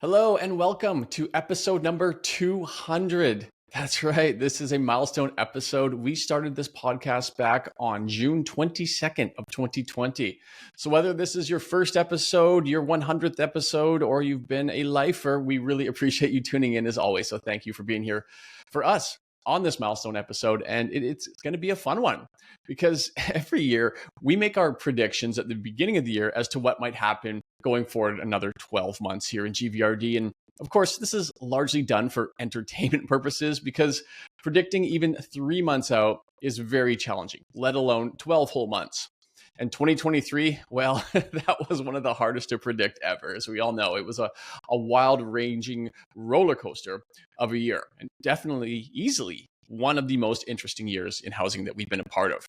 Hello and welcome to episode number 200. That's right. This is a milestone episode. We started this podcast back on June 22nd of 2020. So whether this is your first episode, your 100th episode, or you've been a lifer, we really appreciate you tuning in as always. So thank you for being here for us on this milestone episode. And it's going to be a fun one because every year we make our predictions at the beginning of the year as to what might happen going forward another 12 months here in GVRD. And of course, this is largely done for entertainment purposes because predicting even 3 months out is very challenging, let alone 12 whole months. And 2023, well, that was one of the hardest to predict ever. As we all know, it was a wild-ranging roller coaster of a year, and definitely easily one of the most interesting years in housing that we've been a part of.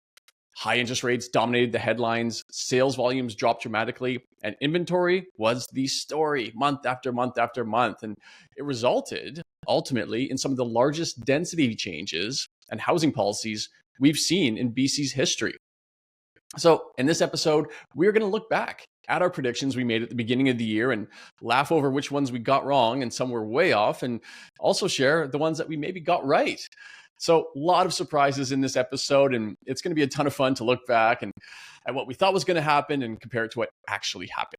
High interest rates dominated the headlines, sales volumes dropped dramatically, and inventory was the story month after month after month. And it resulted ultimately in some of the largest density changes and housing policies we've seen in BC's history. So in this episode, we're going to look back at our predictions we made at the beginning of the year and laugh over which ones we got wrong and some were way off, and also share the ones that we maybe got right. So a lot of surprises in this episode, and it's going to be a ton of fun to look back and at what we thought was going to happen and compare it to what actually happened.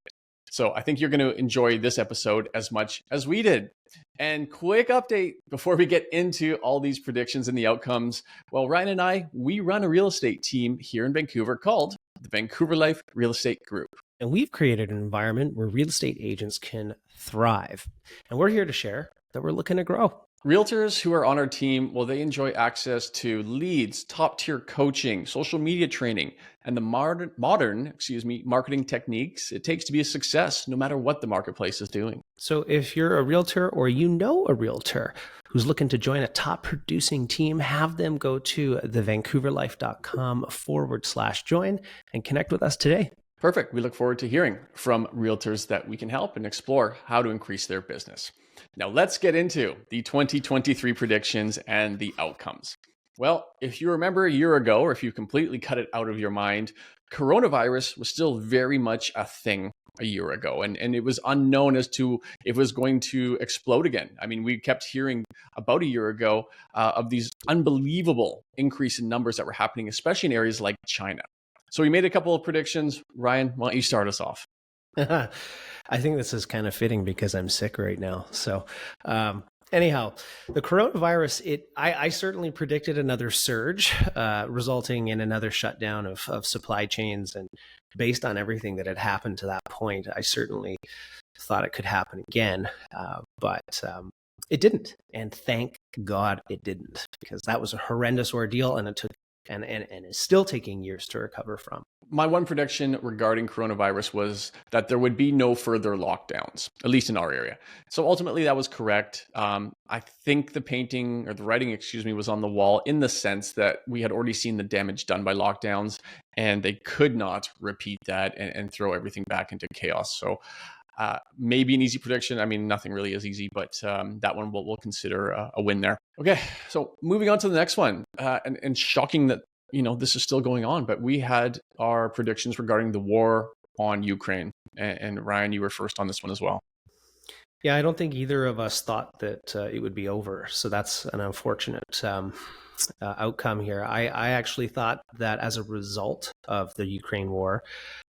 So I think you're going to enjoy this episode as much as we did. And quick update before we get into all these predictions and the outcomes. Well, Ryan and I, we run a real estate team here in Vancouver called the Vancouver Life Real Estate Group. And we've created an environment where real estate agents can thrive. And we're here to share that we're looking to grow. Realtors who are on our team, well, they enjoy access to leads, top-tier coaching, social media training, and the modern marketing techniques it takes to be a success, no matter what the marketplace is doing. So if you're a realtor or you know a realtor who's looking to join a top producing team, have them go to thevancouverlife.com/join and connect with us today. Perfect. We look forward to hearing from realtors that we can help and explore how to increase their business. Now let's get into the 2023 predictions and the outcomes. Well, if you remember a year ago, or if you completely cut it out of your mind, coronavirus was still very much a thing a year ago. And it was unknown as to if it was going to explode again. I mean, we kept hearing about a year ago of these unbelievable increase in numbers that were happening, especially in areas like China. So we made a couple of predictions. Ryan, why don't you start us off? I think this is kind of fitting because I'm sick right now. So anyhow, the coronavirus, I certainly predicted another surge resulting in another shutdown of supply chains. And based on everything that had happened to that point, I certainly thought it could happen again. But it didn't. And thank God it didn't, because that was a horrendous ordeal and it took and is still taking years to recover from. My one prediction regarding coronavirus was that there would be no further lockdowns, at least in our area. So ultimately that was correct. I think the painting or the writing, was on the wall in the sense that we had already seen the damage done by lockdowns and they could not repeat that and throw everything back into chaos. So maybe an easy prediction. I mean, nothing really is easy, but that one we'll consider a win there. Okay, so moving on to the next one, and shocking that this is still going on, but we had our predictions regarding the war on Ukraine, and Ryan, you were first on this one as well. Yeah, I don't think either of us thought that it would be over, so that's an unfortunate outcome here. I actually thought that as a result of the Ukraine war,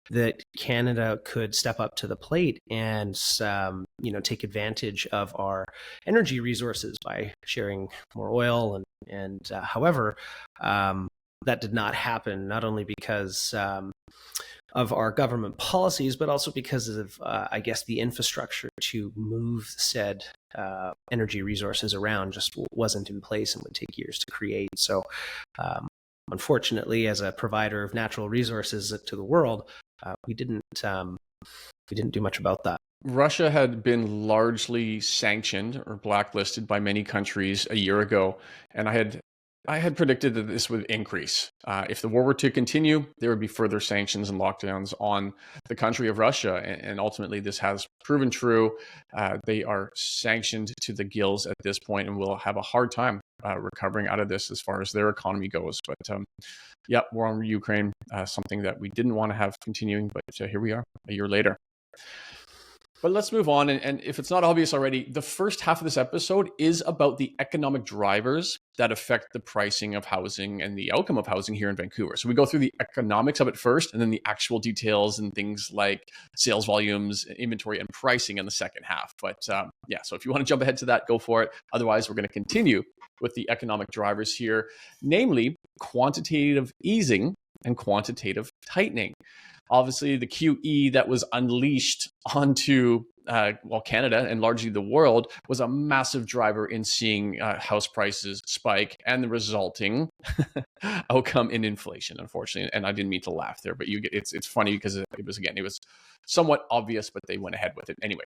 that Canada could step up to the plate and, take advantage of our energy resources by sharing more oil. However, that did not happen, not only because of our government policies, but also because of, the infrastructure to move said energy resources around just wasn't in place and would take years to create. So, unfortunately, as a provider of natural resources to the world, we didn't do much about that. Russia had been largely sanctioned or blacklisted by many countries a year ago, and I had predicted that this would increase. If the war were to continue, there would be further sanctions and lockdowns on the country of Russia, and ultimately this has proven true. They are sanctioned to the gills at this point and will have a hard time recovering out of this as far as their economy goes. But war on Ukraine, something that we didn't want to have continuing, but here we are a year later. But let's move on. And if it's not obvious already, the first half of this episode is about the economic drivers that affect the pricing of housing and the outcome of housing here in Vancouver. So we go through the economics of it first, and then the actual details and things like sales volumes, inventory, and pricing in the second half. But yeah, so if you want to jump ahead to that, go for it. Otherwise, we're going to continue with the economic drivers here, namely quantitative easing and quantitative tightening. Obviously, the QE that was unleashed onto Canada and largely the world was a massive driver in seeing house prices spike and the resulting outcome in inflation, unfortunately. And I didn't mean to laugh there, but it's funny because it was somewhat obvious, but they went ahead with it anyway.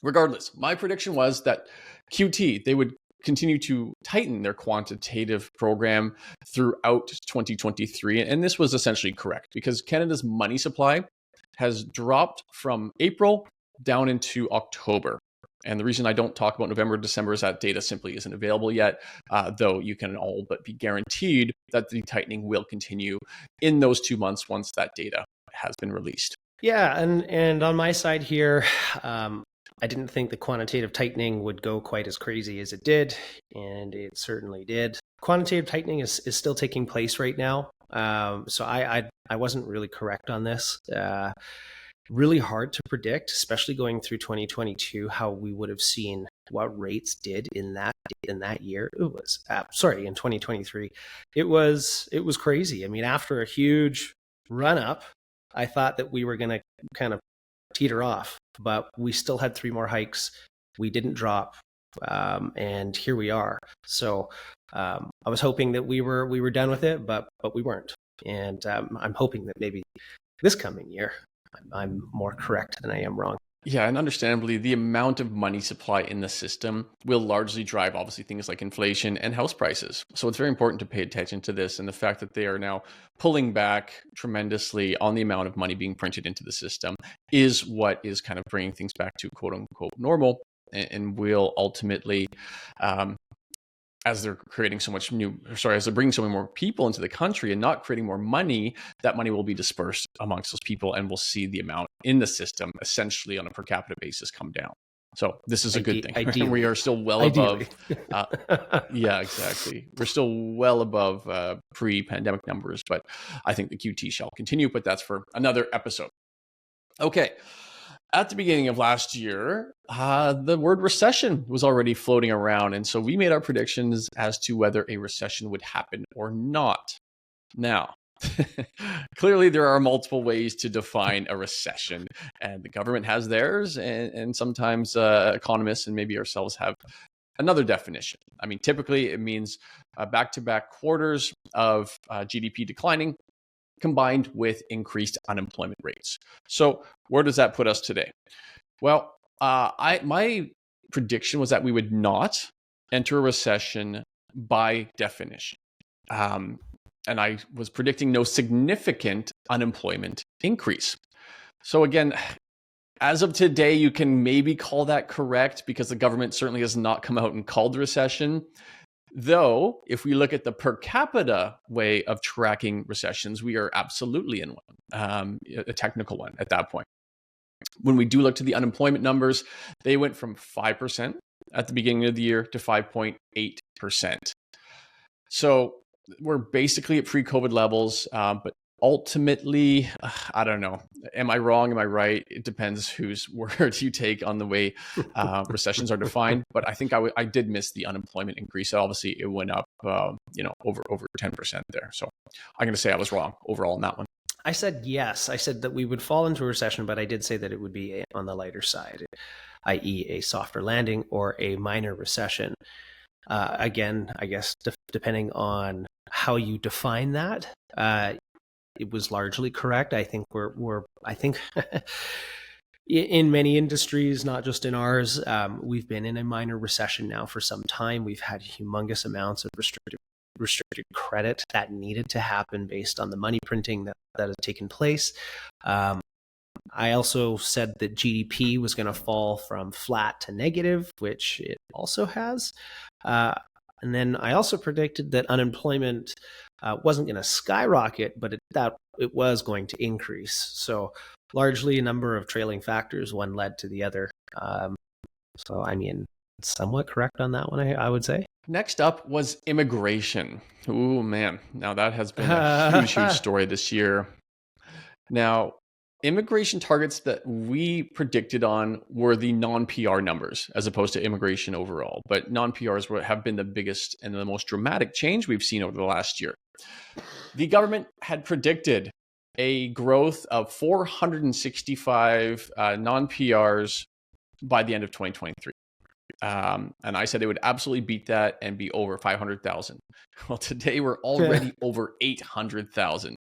Regardless, my prediction was that QT, they would continue to tighten their quantitative program throughout 2023. And this was essentially correct because Canada's money supply has dropped from April down into October. And the reason I don't talk about November, December is that data simply isn't available yet, though you can all but be guaranteed that the tightening will continue in those 2 months once that data has been released. Yeah, and on my side here, I didn't think the quantitative tightening would go quite as crazy as it did, and it certainly did. Quantitative tightening is still taking place right now, so I wasn't really correct on this. Really hard to predict, especially going through 2022, how we would have seen what rates did in that year. It was in 2023. It was crazy. I mean, after a huge run up, I thought that we were going to kind of teeter off, but we still had 3 more hikes. We didn't drop, and here we are. So I was hoping that we were done with it, but we weren't. And I'm hoping that maybe this coming year I'm more correct than I am wrong. Yeah, and understandably, the amount of money supply in the system will largely drive, obviously, things like inflation and house prices. So it's very important to pay attention to this and the fact that they are now pulling back tremendously on the amount of money being printed into the system is what is kind of bringing things back to quote unquote normal and will ultimately, as they're creating as they're bringing so many more people into the country and not creating more money, that money will be dispersed amongst those people, and we'll see the amount in the system essentially on a per capita basis come down. So this is a good thing. Right? We are still well above. Yeah, exactly. We're still well above pre-pandemic numbers, but I think the QT shall continue, but that's for another episode. Okay. At the beginning of last year, the word recession was already floating around. And so we made our predictions as to whether a recession would happen or not. Now, clearly there are multiple ways to define a recession, and the government has theirs, and sometimes economists and maybe ourselves have another definition. I mean, typically it means back-to-back quarters of GDP declining, combined with increased unemployment rates. So where does that put us today? Well, my prediction was that we would not enter a recession by definition. And I was predicting no significant unemployment increase. So again, as of today, you can maybe call that correct because the government certainly has not come out and called the recession. Though, if we look at the per capita way of tracking recessions, we are absolutely in one, a technical one at that point. When we do look to the unemployment numbers, they went from 5% at the beginning of the year to 5.8%. So we're basically at pre-COVID levels, but ultimately, I don't know. Am I wrong? Am I right? It depends whose words you take on the way recessions are defined. But I think I did miss the unemployment increase. Obviously, it went up, over 10% there. So I'm going to say I was wrong overall on that one. I said yes. I said that we would fall into a recession, but I did say that it would be on the lighter side, i.e. a softer landing or a minor recession. Again, I guess depending on how you define that, it was largely correct. I think I think in many industries, not just in ours, we've been in a minor recession now for some time. We've had humongous amounts of restricted credit that needed to happen based on the money printing that has taken place. I also said that GDP was going to fall from flat to negative, which it also has. And then I also predicted that unemployment wasn't going to skyrocket, but it was going to increase. So largely a number of trailing factors. One led to the other. So, I mean, somewhat correct on that one, I would say. Next up was immigration. Ooh, man. Now that has been a huge, huge story this year. Now, immigration targets that we predicted on were the non-PR numbers as opposed to immigration overall. But non-PRs have been the biggest and the most dramatic change we've seen over the last year. The government had predicted a growth of 465 non-PRs by the end of 2023. And I said they would absolutely beat that and be over 500,000. Well, today we're already over 800,000.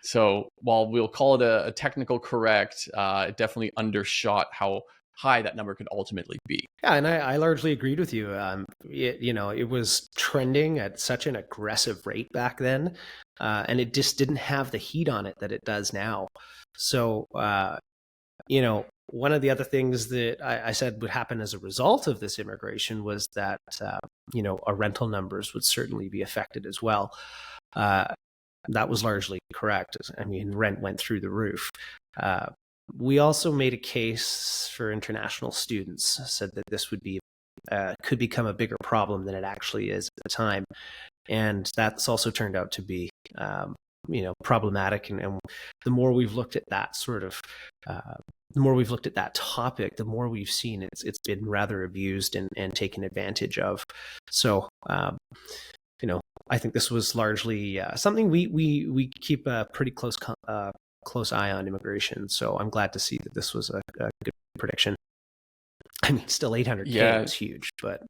So while we'll call it a technical correct, it definitely undershot how high that number could ultimately be. Yeah, and I largely agreed with you. It was trending at such an aggressive rate back then, and it just didn't have the heat on it that it does now. So, one of the other things that I said would happen as a result of this immigration was that, our rental numbers would certainly be affected as well. That was largely correct. I mean, rent went through the roof. We also made a case for international students, said that this would be could become a bigger problem than it actually is at the time. And that's also turned out to be, problematic. And the more we've looked at that sort of, the more we've looked at that topic, the more we've seen it's been rather abused and taken advantage of. So, I think this was largely something we keep a pretty close eye on immigration. So I'm glad to see that this was a good prediction. I mean, still 800K is huge, but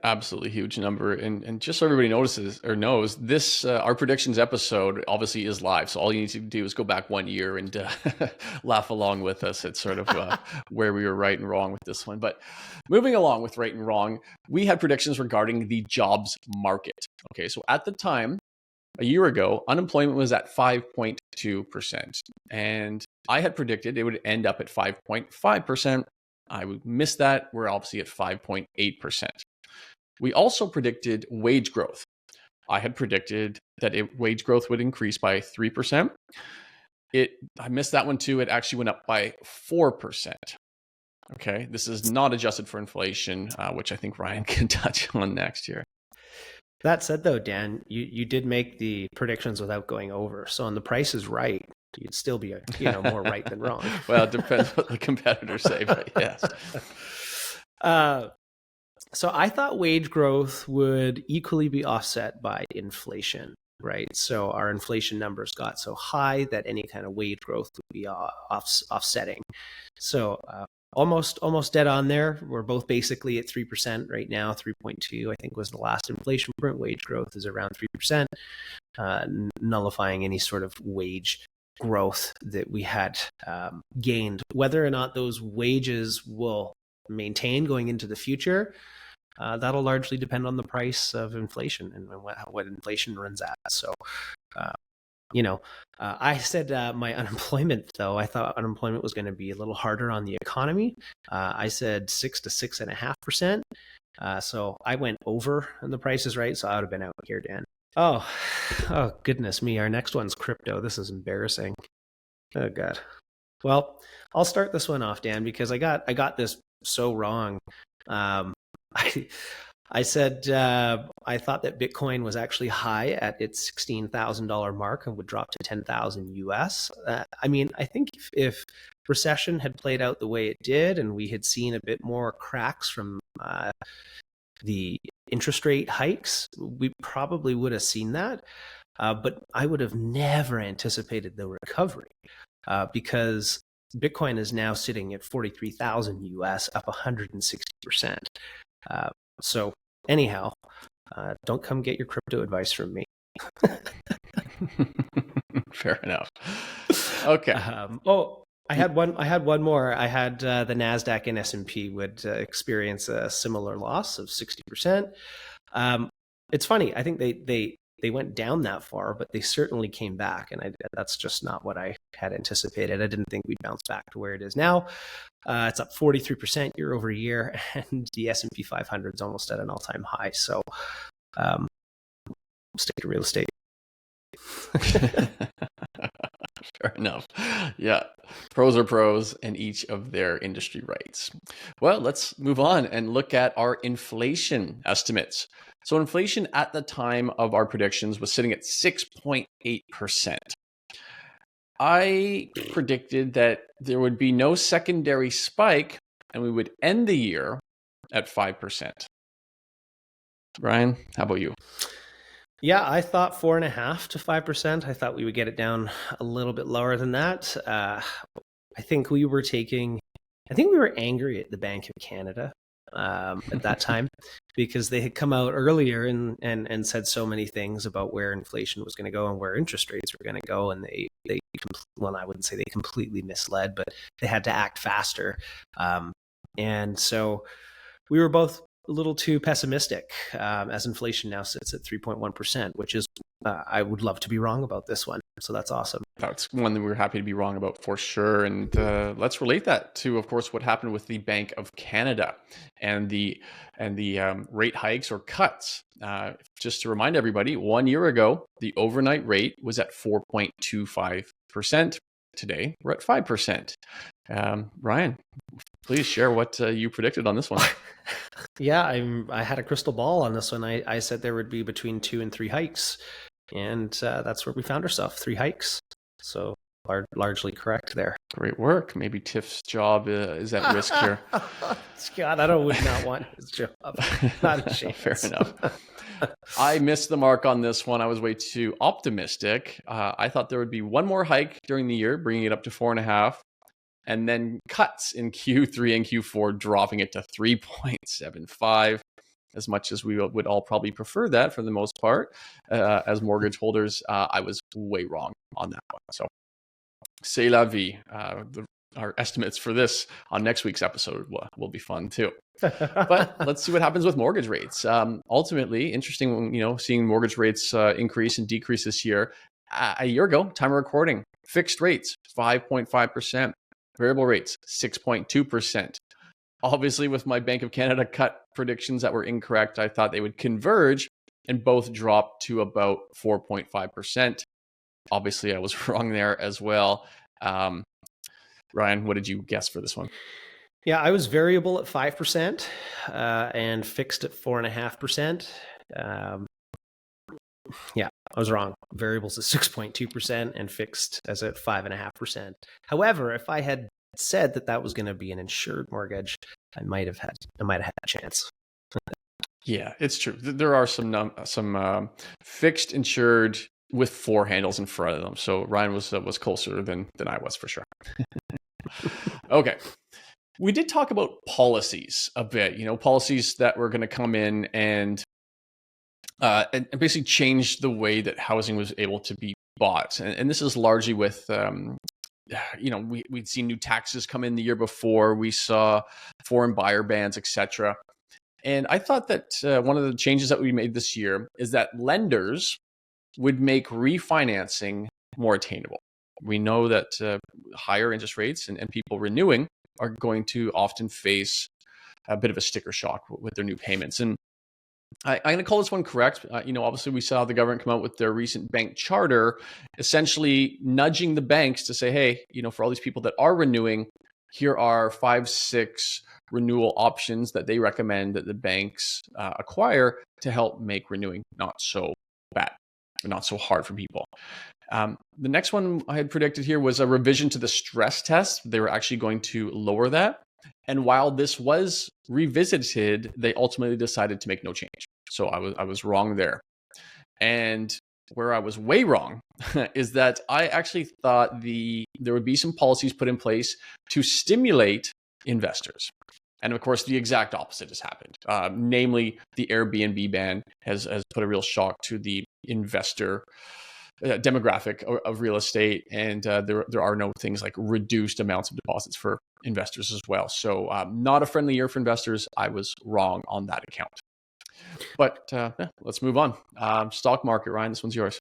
absolutely huge number. And just so everybody notices or knows, this our predictions episode obviously is live. So all you need to do is go back 1 year and laugh along with us. It's sort of where we were right and wrong with this one. But moving along with right and wrong, we had predictions regarding the jobs market. Okay, so at the time, a year ago, unemployment was at 5.2%. And I had predicted it would end up at 5.5%. I would miss that. We're obviously at 5.8%. We also predicted wage growth. I had predicted that wage growth would increase by 3%. I missed that one too. It actually went up by 4%. Okay, this is not adjusted for inflation, which I think Ryan can touch on next year. That said, though, Dan, you did make the predictions without going over. So on The Price is Right, you'd still be more right than wrong. Well, it depends what the competitors say, but yes. So I thought wage growth would equally be offset by inflation, right? So our inflation numbers got so high that any kind of wage growth would be offsetting. So almost dead on there. We're both basically at 3% right now. 3.2, I think, was the last inflation print. Wage growth is around 3%, nullifying any sort of wage growth that we had gained. Whether or not those wages will maintain going into the future, that'll largely depend on the price of inflation and what inflation runs at. So, I said my unemployment, though, I thought unemployment was going to be a little harder on the economy. I said 6 to 6.5%. So I went over on The Price is Right. So I would have been out here, Dan. Oh, goodness me. Our next one's crypto. This is embarrassing. Oh, God. Well, I'll start this one off, Dan, because I got this so wrong. I said I thought that Bitcoin was actually high at its $16,000 mark and would drop to 10,000 US. I mean, I think if recession had played out the way it did and we had seen a bit more cracks from the interest rate hikes, we probably would have seen that. But I would have never anticipated the recovery because Bitcoin is now sitting at 43,000 US, up 160%. So anyhow, don't come get your crypto advice from me. Fair enough. Okay. I had one more. I had the NASDAQ and S&P would experience a similar loss of 60%. It's funny. I think they went down that far, but they certainly came back. And that's just not what I had anticipated. I didn't think we'd bounce back to where it is now. It's up 43% year over year, and the S&P 500 is almost at an all-time high. So stick to real estate. Fair enough. Yeah. Pros are pros and each of their industry rights. Well, let's move on and look at our inflation estimates. So inflation at the time of our predictions was sitting at 6.8%. I predicted that there would be no secondary spike and we would end the year at 5%. Brian, how about you? Yeah, I thought 4.5 to 5%. I thought we would get it down a little bit lower than that. I think we were angry at the Bank of Canada at that time because they had come out earlier and said so many things about where inflation was going to go and where interest rates were going to go. And well, I wouldn't say they completely misled, but they had to act faster. And so we were both a little too pessimistic as inflation now sits at 3.1%, which is, I would love to be wrong about this one. So that's awesome. That's one that we're happy to be wrong about for sure. And let's relate that to, of course, what happened with the Bank of Canada and the rate hikes or cuts. Just to remind everybody, 1 year ago, the overnight rate was at 4.25%. Today, we're at 5%. Ryan, please share what you predicted on this one. Yeah, I had a crystal ball on this one. I said there would be between 2 and 3 hikes, and that's where we found ourselves, 3 hikes. So largely correct there. Great work. Maybe Tiff's job is at risk here. Scott, I would not want his job. Not a chance. Fair enough. I missed the mark on this one. I was way too optimistic. I thought there would be one more hike during the year, bringing it up to 4.5. And then cuts in Q3 and Q4, dropping it to 3.75, as much as we would all probably prefer that for the most part. As mortgage holders, I was way wrong on that one. So, c'est la vie. Our estimates for this on next week's episode will be fun too. But let's see what happens with mortgage rates. Ultimately, interesting, seeing mortgage rates increase and decrease this year. A year ago, time of recording, fixed rates, 5.5%. Variable rates, 6.2%. Obviously, with my Bank of Canada cut predictions that were incorrect, I thought they would converge and both drop to about 4.5%. Obviously, I was wrong there as well. Ryan, what did you guess for this one? Yeah, I was variable at 5% and fixed at 4.5%. Yeah, I was wrong. Variables at 6.2% and fixed as at 5.5%. However, if I had said that was going to be an insured mortgage, I might have had a chance. Yeah, it's true. There are some fixed insured with 4 handles in front of them. So Ryan was closer than I was for sure. Okay. We did talk about policies a bit, policies that were going to come in and basically change the way that housing was able to be bought. And this is largely with, we'd seen new taxes come in the year before. We saw foreign buyer bans, etc. And I thought that one of the changes that we made this year is that lenders would make refinancing more attainable. We know that higher interest rates and people renewing are going to often face a bit of a sticker shock with their new payments. And I'm going to call this one correct. Obviously we saw the government come out with their recent bank charter, essentially nudging the banks to say, hey, for all these people that are renewing, here are 5-6 renewal options that they recommend that the banks acquire to help make renewing not so bad, or not so hard for people. The next one I had predicted here was a revision to the stress test. They were actually going to lower that. And while this was revisited, they ultimately decided to make no change. So I was wrong there. And where I was way wrong is that I actually thought there would be some policies put in place to stimulate investors. And of course, the exact opposite has happened. Namely, the Airbnb ban has put a real shock to the investor demographic of real estate, and there are no things like reduced amounts of deposits for investors as well. So not a friendly year for investors. I was wrong on that account. But let's move on. Stock market, Ryan, this one's yours.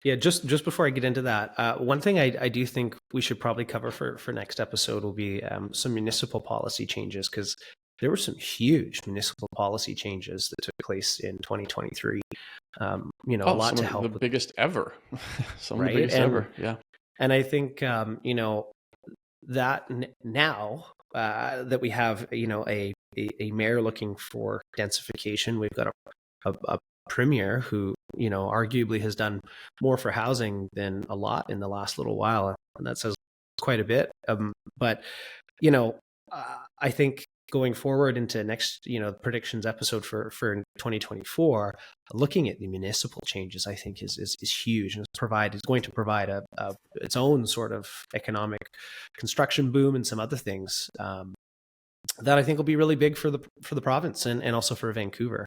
Yeah, just before I get into that, one thing I do think we should probably cover for next episode will be some municipal policy changes, because there were some huge municipal policy changes that took place in 2023. A lot to help. The biggest ever. Some right? of the biggest ever. Yeah. And I think, that now that we have, a mayor looking for densification, we've got a premier who, arguably has done more for housing than a lot in the last little while. And that says quite a bit. But, you know, I think going forward into next, predictions episode for 2024, looking at the municipal changes, I think is huge, and is going to provide its own sort of economic construction boom and some other things that I think will be really big for the province and also for Vancouver,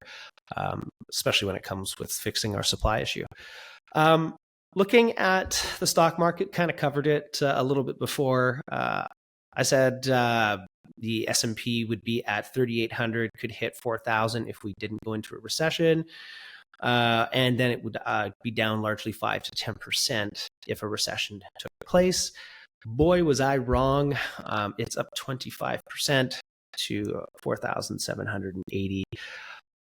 especially when it comes with fixing our supply issue. Looking at the stock market, kind of covered it a little bit before. I said the S&P would be at 3,800, could hit 4,000 if we didn't go into a recession. And then it would be down largely 5 to 10% if a recession took place. Boy, was I wrong. It's up 25% to 4,780.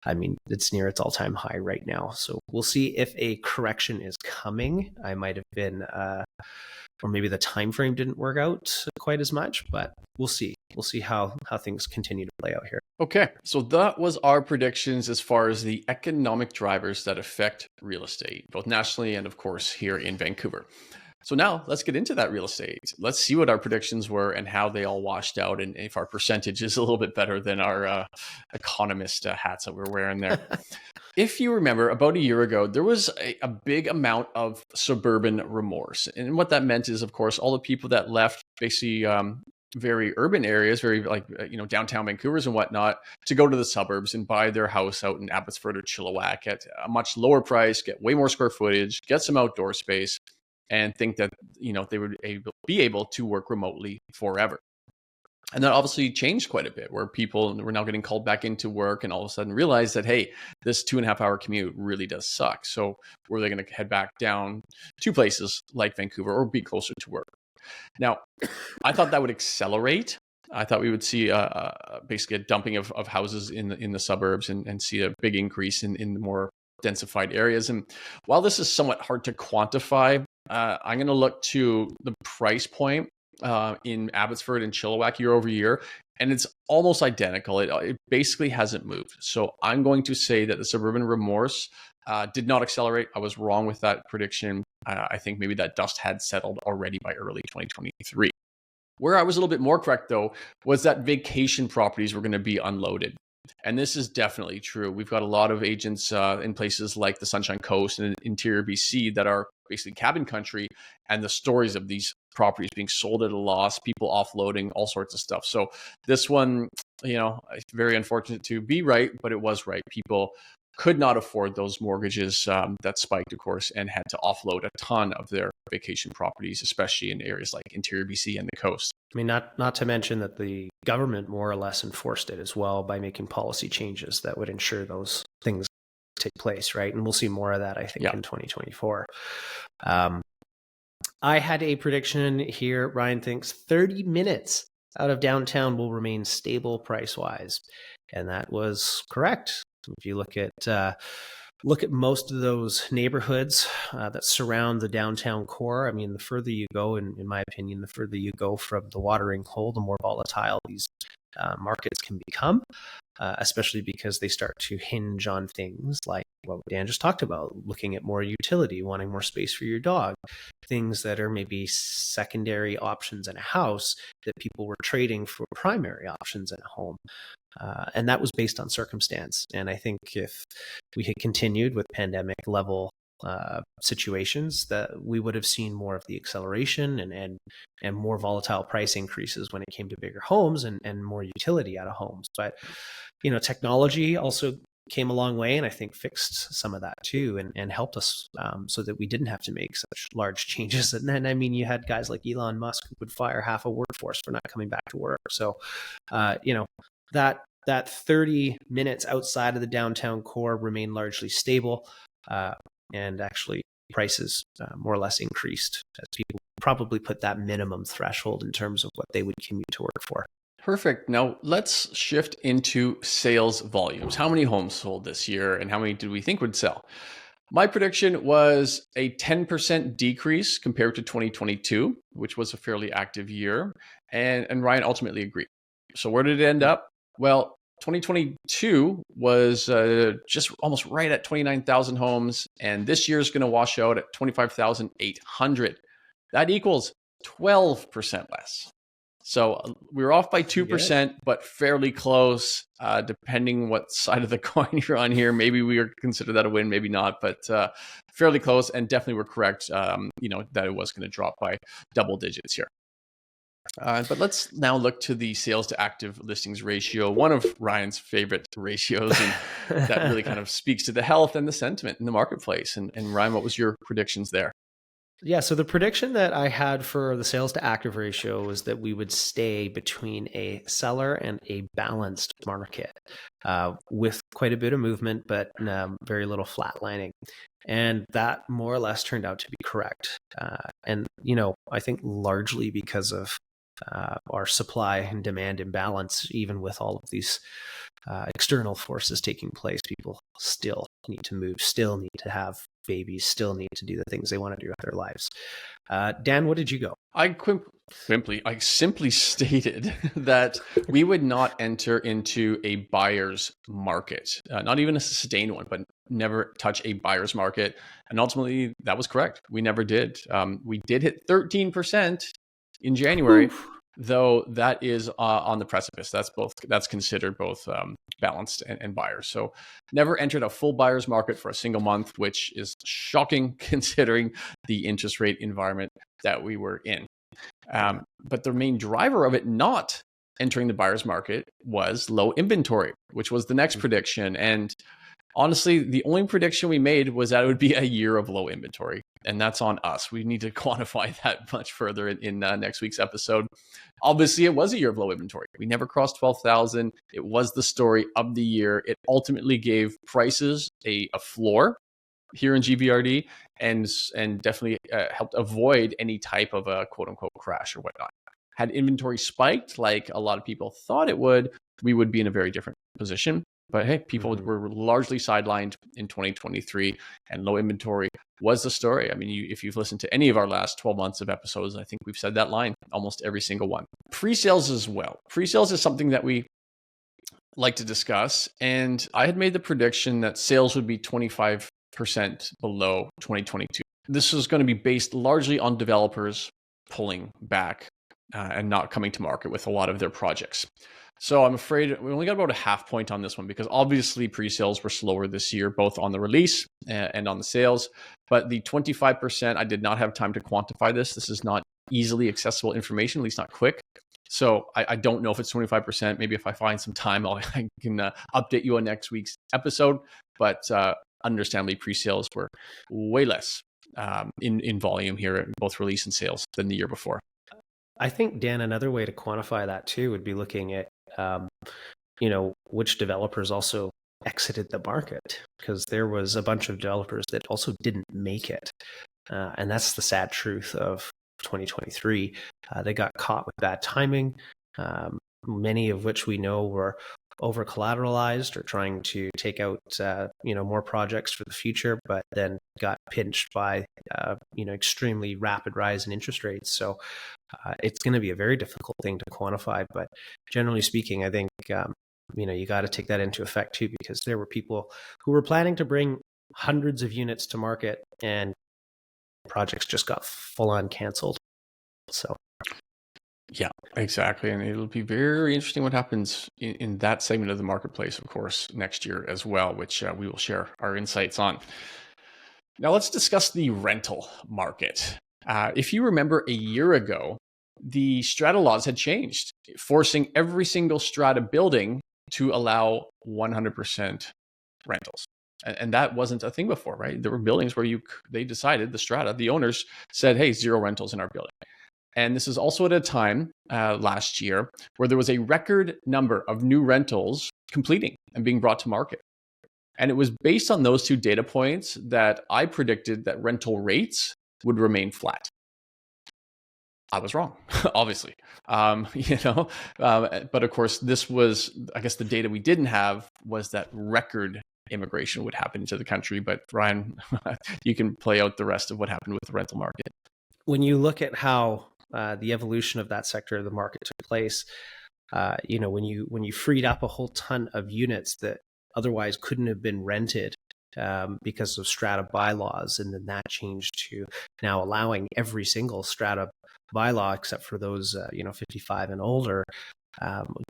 I mean, it's near its all-time high right now. So we'll see if a correction is coming. I might have been, or maybe the time frame didn't work out quite as much, but we'll see. We'll see how things continue to play out here. Okay, so that was our predictions as far as the economic drivers that affect real estate, both nationally and of course here in Vancouver. So now let's get into that real estate. Let's see what our predictions were and how they all washed out, and if our percentage is a little bit better than our economist hats that we're wearing there. If you remember, about a year ago, there was a big amount of suburban remorse. And what that meant is, of course, all the people that left basically very urban areas, very like, downtown Vancouver's and whatnot, to go to the suburbs and buy their house out in Abbotsford or Chilliwack at a much lower price, get way more square footage, get some outdoor space, and think that, they would be able to work remotely forever. And that obviously changed quite a bit, where people were now getting called back into work and all of a sudden realized that, hey, this 2.5 hour commute really does suck. So were they going to head back down to places like Vancouver or be closer to work? Now, I thought that would accelerate. I thought we would see basically a dumping of houses in the suburbs and see a big increase in the more densified areas. And while this is somewhat hard to quantify, I'm going to look to the price point in Abbotsford and Chilliwack year over year, and it's almost identical. It basically hasn't moved. So I'm going to say that the suburban remorse did not accelerate. I was wrong with that prediction. I think maybe that dust had settled already by early 2023. Where I was a little bit more correct, though, was that vacation properties were going to be unloaded. And this is definitely true. We've got a lot of agents in places like the Sunshine Coast and interior BC that are basically cabin country, and the stories of these properties being sold at a loss, people offloading, all sorts of stuff. So this one, it's very unfortunate to be right, but it was right. People could not afford those mortgages that spiked, of course, and had to offload a ton of their vacation properties, especially in areas like interior BC and the coast. I mean, not to mention that the government more or less enforced it as well by making policy changes that would ensure those things take place, right? And we'll see more of that, I think, in 2024. I had a prediction here. Ryan thinks 30 minutes out of downtown will remain stable price-wise, and that was correct. If you look at most of those neighborhoods that surround the downtown core, I mean, the further you go, in my opinion, the further you go from the watering hole, the more volatile these markets can become, especially because they start to hinge on things like what Dan just talked about, looking at more utility, wanting more space for your dog, things that are maybe secondary options in a house that people were trading for primary options in a home. And that was based on circumstance. And I think if we had continued with pandemic level situations, that we would have seen more of the acceleration and more volatile price increases when it came to bigger homes and more utility out of homes. But, technology also came a long way, and I think fixed some of that too, and helped us so that we didn't have to make such large changes. And then, I mean, you had guys like Elon Musk who would fire half a workforce for not coming back to work. So, that 30 minutes outside of the downtown core remained largely stable, and actually prices more or less increased as people probably put that minimum threshold in terms of what they would commute to work for. Perfect. Now let's shift into sales volumes. How many homes sold this year, and how many did we think would sell? My prediction was a 10% decrease compared to 2022, which was a fairly active year. And Ryan ultimately agreed. So where did it end up? Well, 2022 was just almost right at 29,000 homes. And this year is going to wash out at 25,800. That equals 12% less. So we were off by 2%, but fairly close, depending what side of the coin you're on here. Maybe we consider that a win, maybe not, but fairly close, and definitely we're correct, that it was going to drop by double digits here. But let's now look to the sales to active listings ratio, one of Ryan's favorite ratios, and that really kind of speaks to the health and the sentiment in the marketplace. And Ryan, what was your predictions there? Yeah, so the prediction that I had for the sales to active ratio was that we would stay between a seller and a balanced market with quite a bit of movement, but very little flatlining. And that more or less turned out to be correct. And, I think largely because of our supply and demand imbalance, even with all of these external forces taking place, people still need to move, still need to have babies, still need to do the things they want to do with their lives. Dan, what did you go? I simply stated that we would not enter into a buyer's market, not even a sustained one, but never touch a buyer's market. And ultimately, that was correct. We never did. We did hit 13% in January. Oof. Though that is on the precipice. That's considered both balanced and buyers. So never entered a full buyer's market for a single month, which is shocking considering the interest rate environment that we were in. But the main driver of it not entering the buyer's market was low inventory, which was the next prediction. And honestly, the only prediction we made was that it would be a year of low inventory. And that's on us. We need to quantify that much further in next week's episode. Obviously, it was a year of low inventory. We never crossed 12,000. It was the story of the year. It ultimately gave prices a floor here in GVRD and definitely helped avoid any type of a quote unquote crash or whatnot. Had inventory spiked like a lot of people thought it would, we would be in a very different position. But hey, people were largely sidelined in 2023, and low inventory was the story. I mean, if you've listened to any of our last 12 months of episodes, I think we've said that line almost every single one. Pre-sales as well. Pre-sales is something that we like to discuss. And I had made the prediction that sales would be 25% below 2022. This was going to be based largely on developers pulling back and not coming to market with a lot of their projects. So I'm afraid we only got about a half point on this one because obviously pre-sales were slower this year, both on the release and on the sales. But the 25%, I did not have time to quantify this. This is not easily accessible information, at least not quick. So I don't know if it's 25%. Maybe if I find some time, I can update you on next week's episode. But understandably, pre-sales were way less in volume here, both release and sales, than the year before. I think, Dan, another way to quantify that too would be looking at, which developers also exited the market, because there was a bunch of developers that also didn't make it. And that's the sad truth of 2023. They got caught with bad timing, many of which we know were over collateralized or trying to take out more projects for the future, but then got pinched by extremely rapid rise in interest rates. So it's going to be a very difficult thing to quantify, but generally speaking, I think you got to take that into effect too, because there were people who were planning to bring hundreds of units to market and projects just got full on canceled. So yeah, exactly. And it'll be very interesting what happens in that segment of the marketplace, of course, next year as well, which we will share our insights on. Now let's discuss the rental market. If you remember a year ago, the strata laws had changed, forcing every single strata building to allow 100% rentals. And that wasn't a thing before, right? There were buildings where they decided, the strata, the owners said, hey, 0 rentals in our building. And this is also at a time last year where there was a record number of new rentals completing and being brought to market. And it was based on those two data points that I predicted that rental rates would remain flat. I was wrong, obviously. But of course, this was, I guess the data we didn't have was that record immigration would happen into the country. But Ryan, you can play out the rest of what happened with the rental market. When you look at how the evolution of that sector of the market took place, when you freed up a whole ton of units that otherwise couldn't have been rented because of strata bylaws, and then that changed to now allowing every single strata bylaw except for those 55 and older,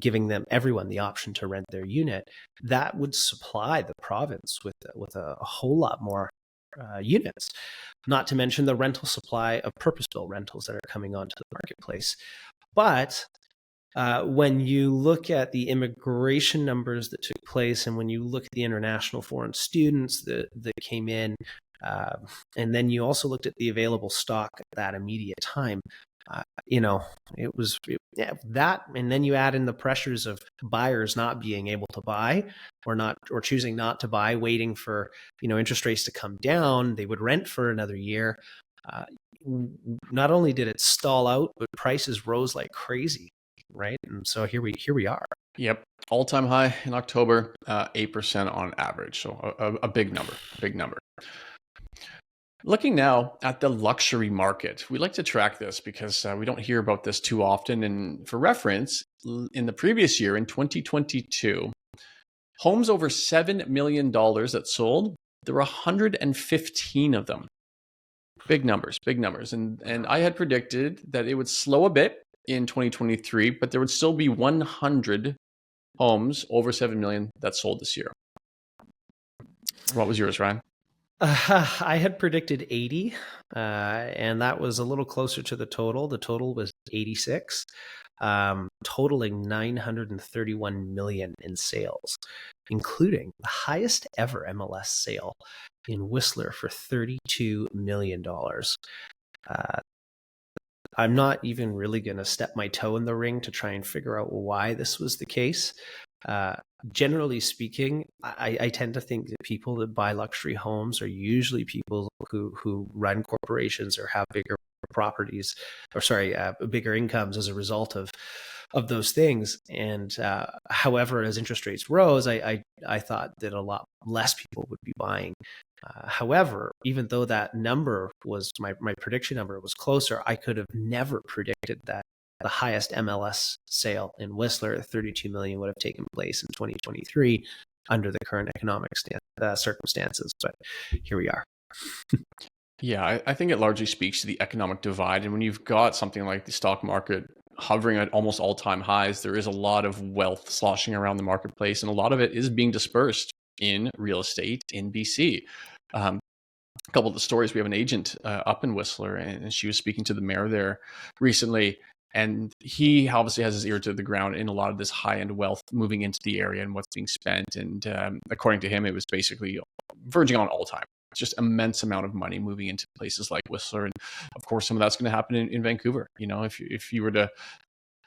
giving everyone the option to rent their unit, that would supply the province with a whole lot more units. Not to mention the rental supply of purpose-built rentals that are coming onto the marketplace. But when you look at the immigration numbers that took place, and when you look at the international foreign students that came in, and then you also looked at the available stock at that immediate time, it was that, and then you add in the pressures of buyers not being able to buy or choosing not to buy, waiting for interest rates to come down. They would rent for another year. Not only did it stall out, but prices rose like crazy. Right. And so here we are. Yep. All-time high in October, 8% on average. So a big number. Looking now at the luxury market, we like to track this because we don't hear about this too often. And for reference, in the previous year, in 2022, homes over $7 million that sold, there were 115 of them. Big numbers. And I had predicted that it would slow a bit in 2023, but there would still be 100 homes over 7 million that sold this year. What was yours, Ryan? I had predicted 80, and that was a little closer to the total. The total was 86, totaling 931 million in sales, including the highest ever MLS sale in Whistler for $32 million. I'm not even really going to step my toe in the ring to try and figure out why this was the case. Generally speaking, I tend to think that people that buy luxury homes are usually people who run corporations or have bigger properties, bigger incomes as a result of those things. And however, as interest rates rose, I thought that a lot less people would be buying. However, even though that number was my prediction number was closer, I could have never predicted that the highest MLS sale in Whistler, 32 million, would have taken place in 2023 under the current economic circumstances. But here we are. Yeah, I think it largely speaks to the economic divide. And when you've got something like the stock market hovering at almost all-time highs, there is a lot of wealth sloshing around the marketplace, and a lot of it is being dispersed in real estate in BC. A couple of the stories, we have an agent up in Whistler, and she was speaking to the mayor there recently, and he obviously has his ear to the ground in a lot of this high-end wealth moving into the area and what's being spent. And according to him, it was basically verging on all-time. Just immense amount of money moving into places like Whistler. And of course, some of that's going to happen in Vancouver. If you were to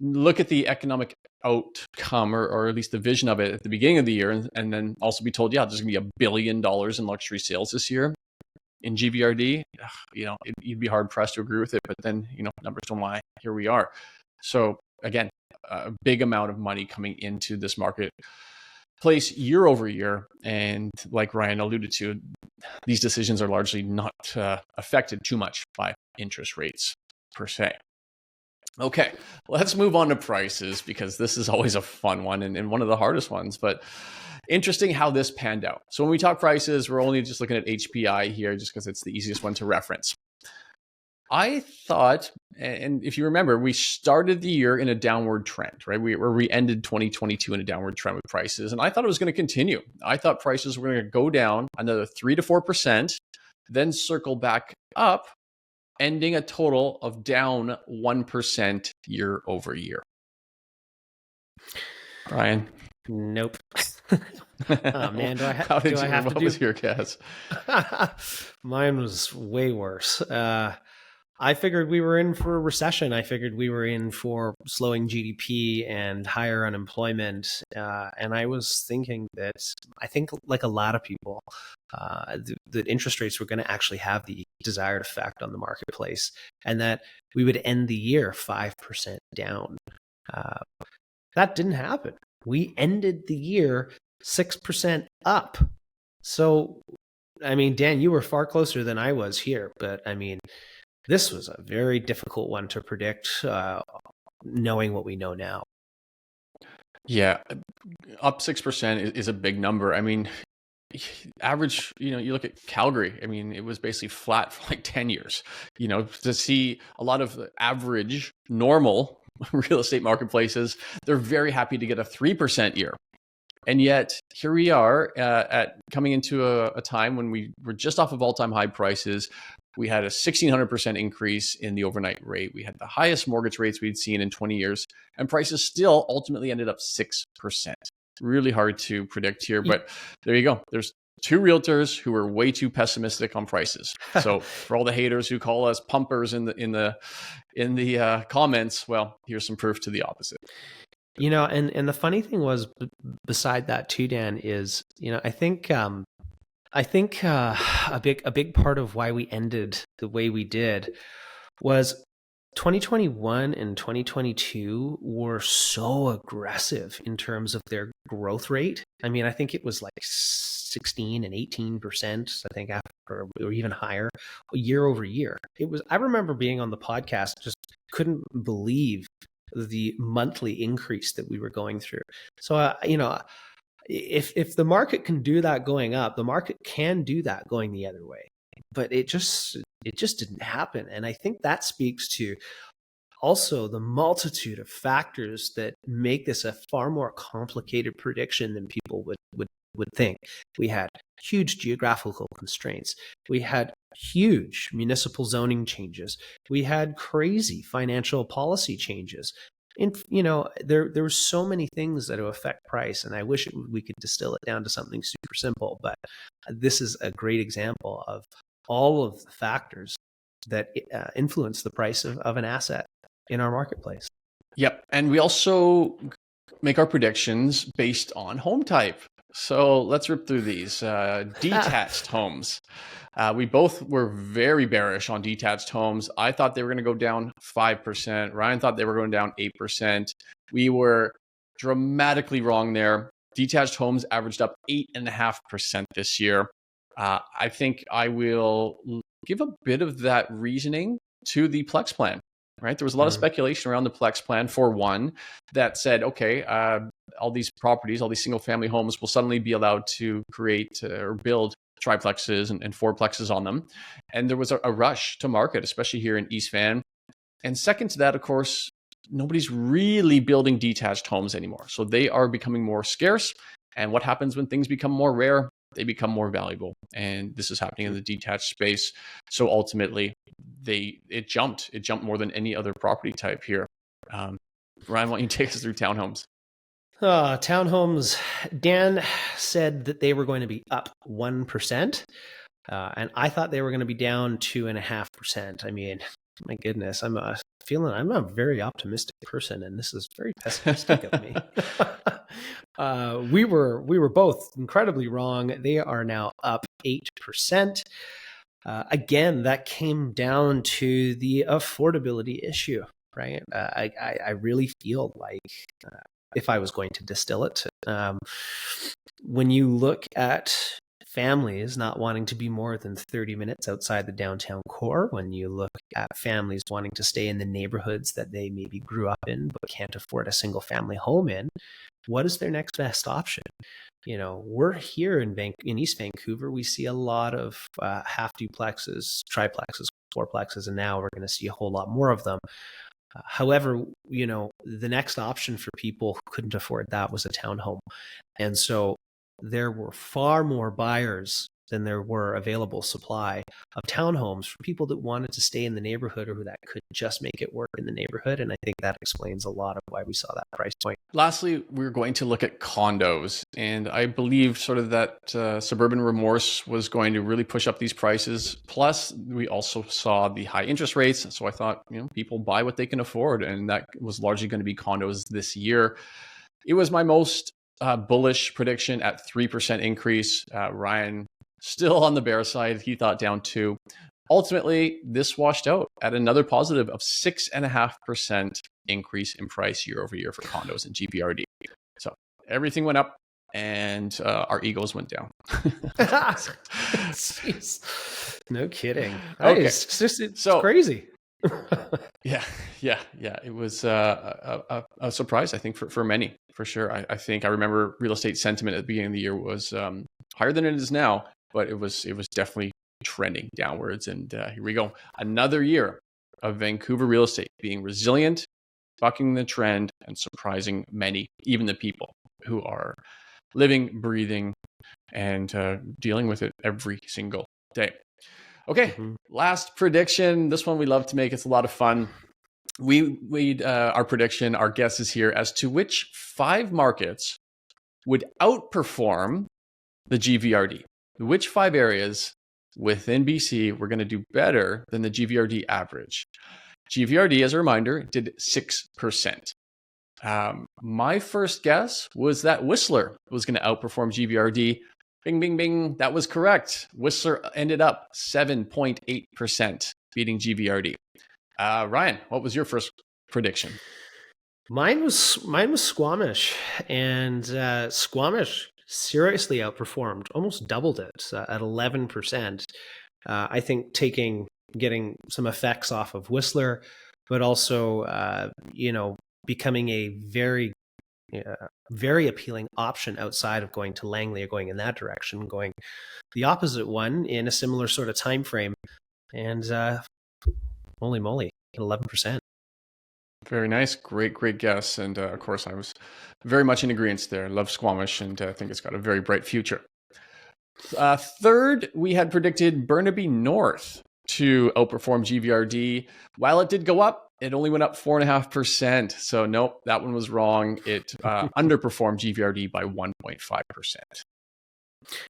look at the economic outcome or at least the vision of it at the beginning of the year, and then also be told, there's going to be $1 billion in luxury sales this year in GVRD, you'd be hard pressed to agree with it. But then, numbers don't lie. Here we are. So again, a big amount of money coming into this marketplace year over year. And like Ryan alluded to, these decisions are largely not affected too much by interest rates per se. Okay, let's move on to prices, because this is always a fun one and one of the hardest ones, but interesting how this panned out. So when we talk prices, we're only just looking at HPI here just because it's the easiest one to reference. I thought, and if you remember, we started the year in a downward trend, right? We ended 2022 in a downward trend with prices, and I thought it was going to continue. I thought prices were going to go down another 3 to 4%, then circle back up, ending a total of down 1% year over year. Brian? Nope. Oh man, What was your guess? Mine was way worse. I figured we were in for a recession. I figured we were in for slowing GDP and higher unemployment. And I was thinking that, I think like a lot of people, that interest rates were going to actually have the desired effect on the marketplace, and that we would end the year 5% down. That didn't happen. We ended the year 6% up. So, I mean, Dan, you were far closer than I was here, but I mean, this was a very difficult one to predict, knowing what we know now. Yeah, up 6% is a big number. I mean, average, you look at Calgary, I mean, it was basically flat for like 10 years. To see a lot of average, normal real estate marketplaces, they're very happy to get a 3% year. And yet here we are at coming into a time when we were just off of all-time high prices. We had a 1,600% increase in the overnight rate. We had the highest mortgage rates we'd seen in 20 years, and prices still ultimately ended up 6%. Really hard to predict here, but there you go. There's two realtors who are way too pessimistic on prices. So for all the haters who call us pumpers in the comments, well, here's some proof to the opposite. And the funny thing was, beside that too, Dan, is I think a big part of why we ended the way we did was 2021 and 2022 were so aggressive in terms of their growth rate. I mean, I think it was like 16 and 18%, I think, after, or even higher, year over year. I remember being on the podcast, just couldn't believe the monthly increase that we were going through. So, if the market can do that going up, the market can do that going the other way. But it just didn't happen. And I think that speaks to also the multitude of factors that make this a far more complicated prediction than people would think. We had huge geographical constraints. We had huge municipal zoning changes. We had crazy financial policy changes. And, there were so many things that affect price, and I wish we could distill it down to something super simple, but this is a great example of all of the factors that influence the price of an asset in our marketplace. Yep. And we also make our predictions based on home type. So let's rip through these. Detached homes. We both were very bearish on detached homes. I thought they were going to go down 5%. Ryan thought they were going down 8%. We were dramatically wrong there. Detached homes averaged up 8.5% this year. I think I will give a bit of that reasoning to the Plex plan. Right. There was a lot of speculation around the Plex plan, for one, that said, okay, all these properties, all these single family homes will suddenly be allowed to create or build triplexes and fourplexes on them. And there was a rush to market, especially here in East Van. And second to that, of course, nobody's really building detached homes anymore. So they are becoming more scarce. And what happens when things become more rare? They become more valuable. And this is happening in the detached space. So ultimately, it jumped more than any other property type here. Ryan, why don't you take us through townhomes? Townhomes, Dan said that they were going to be up 1%. And I thought they were going to be down 2.5%. I mean, my goodness, I'm a very optimistic person, and this is very pessimistic of me. We were both incredibly wrong. They are now up 8%. Again, that came down to the affordability issue, right? I really feel like, if I was going to distill it, when you look at families not wanting to be more than 30 minutes outside the downtown core, when you look at families wanting to stay in the neighborhoods that they maybe grew up in but can't afford a single family home in, what is their next best option? We're here in East Vancouver. We see a lot of half duplexes, triplexes, fourplexes, and now we're going to see a whole lot more of them. However, the next option for people who couldn't afford that was a townhome. And so there were far more buyers than there were available supply of townhomes for people that wanted to stay in the neighborhood or that could just make it work in the neighborhood. And I think that explains a lot of why we saw that price point. Lastly, we're going to look at condos. And I believe sort of that suburban remorse was going to really push up these prices. Plus, we also saw the high interest rates. So I thought, people buy what they can afford. And that was largely going to be condos this year. It was my most bullish prediction at 3% increase. Ryan still on the bear side. He thought down 2. Ultimately, this washed out at another positive of 6.5% increase in price year over year for condos and GPRD. So everything went up. and our Eagles went down. Jeez. No kidding. Okay. It's So crazy. yeah. It was a surprise, I think, for many, for sure. I think I remember real estate sentiment at the beginning of the year was higher than it is now, but it was definitely trending downwards. And here we go. Another year of Vancouver real estate being resilient, bucking the trend, and surprising many, even the people who are living, breathing, and dealing with it every single day. Okay, last prediction. This one we love to make. It's a lot of fun. Our prediction, our guess is here as to which 5 markets would outperform the GVRD. Which 5 areas within BC were going to do better than the GVRD average? GVRD, as a reminder, did 6%. My first guess was that Whistler was going to outperform GVRD. Bing, bing, bing. That was correct. Whistler ended up 7.8%, beating GVRD. Ryan, what was your first prediction? Mine was Squamish, and Squamish seriously outperformed, almost doubled it at 11%. I think getting some effects off of Whistler, but also becoming a very very appealing option outside of going to Langley or going in that direction, going the opposite one in a similar sort of time frame, and holy moly, 11%. Very nice. Great guess. And of course, I was very much in agreement there. I love Squamish, and I think it's got a very bright future. Third, we had predicted Burnaby North to outperform GVRD. While it did go up, it only went up 4.5%. So nope, that one was wrong. It underperformed GVRD by 1.5%.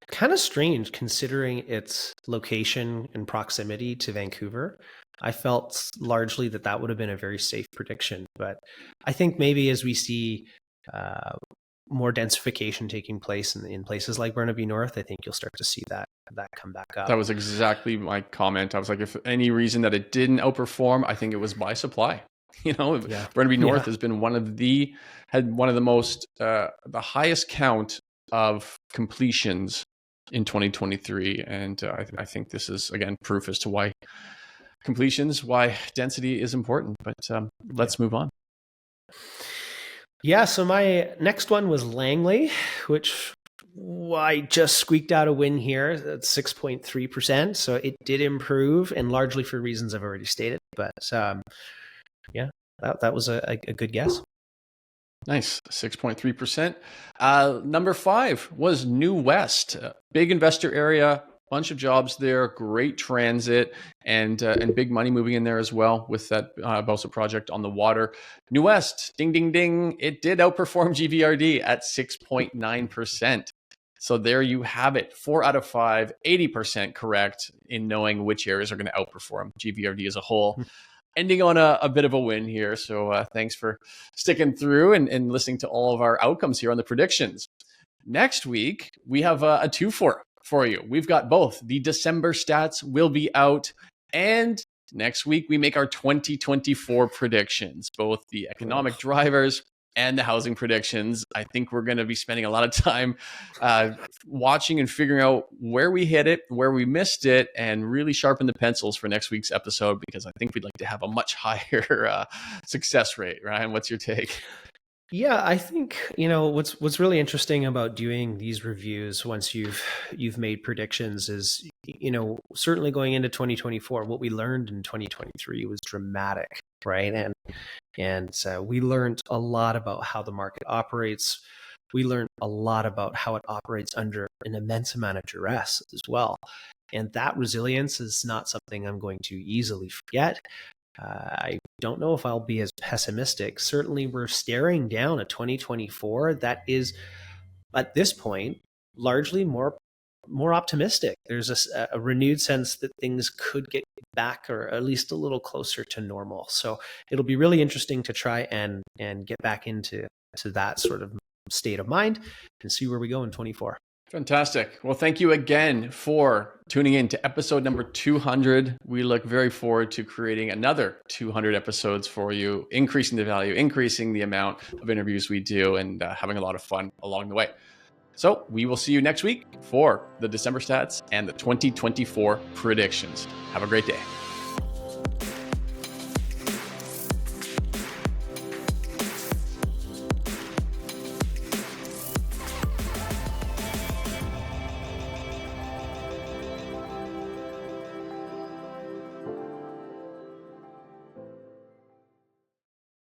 Kind of strange considering its location and proximity to Vancouver. I felt largely that would have been a very safe prediction, but I think maybe as we see more densification taking place in places like Burnaby North, I think you'll start to see that come back up. That was exactly my comment. I was like, if any reason that it didn't outperform, I think it was by supply. Burnaby North has been had one of the most, the highest count of completions in 2023. And I think this is, again, proof as to why density is important. But let's move on. Yeah, so my next one was Langley, which I just squeaked out a win here at 6.3%. So it did improve, and largely for reasons I've already stated. But that was a good guess. Nice, 6.3%. Number 5 was New West, big investor area, bunch of jobs there, great transit, and big money moving in there as well with that Bosa project on the water. New West, ding, ding, ding. It did outperform GVRD at 6.9%. So there you have it. 4 out of 5, 80% correct in knowing which areas are going to outperform GVRD as a whole. Ending on a bit of a win here. So thanks for sticking through and listening to all of our outcomes here on the predictions. Next week, we have a 2-for for you. We've got both. The December stats will be out, and next week we make our 2024 predictions, both the economic drivers and the housing predictions. I think we're going to be spending a lot of time watching and figuring out where we hit it, where we missed it, and really sharpen the pencils for next week's episode, because I think we'd like to have a much higher success rate. Ryan, what's your take? Yeah, I think, what's really interesting about doing these reviews once you've made predictions is, certainly going into 2024, what we learned in 2023 was dramatic, right? And we learned a lot about how the market operates. We learned a lot about how it operates under an immense amount of duress as well. And that resilience is not something I'm going to easily forget. I don't know if I'll be as pessimistic. Certainly, we're staring down a 2024 that is, at this point, largely more optimistic. There's a renewed sense that things could get back, or at least a little closer to normal. So it'll be really interesting to try and get back into that sort of state of mind and see where we go in 24. Fantastic. Well, thank you again for tuning in to episode number 200. We look very forward to creating another 200 episodes for you, increasing the value, increasing the amount of interviews we do, and having a lot of fun along the way. So we will see you next week for the December stats and the 2024 predictions. Have a great day.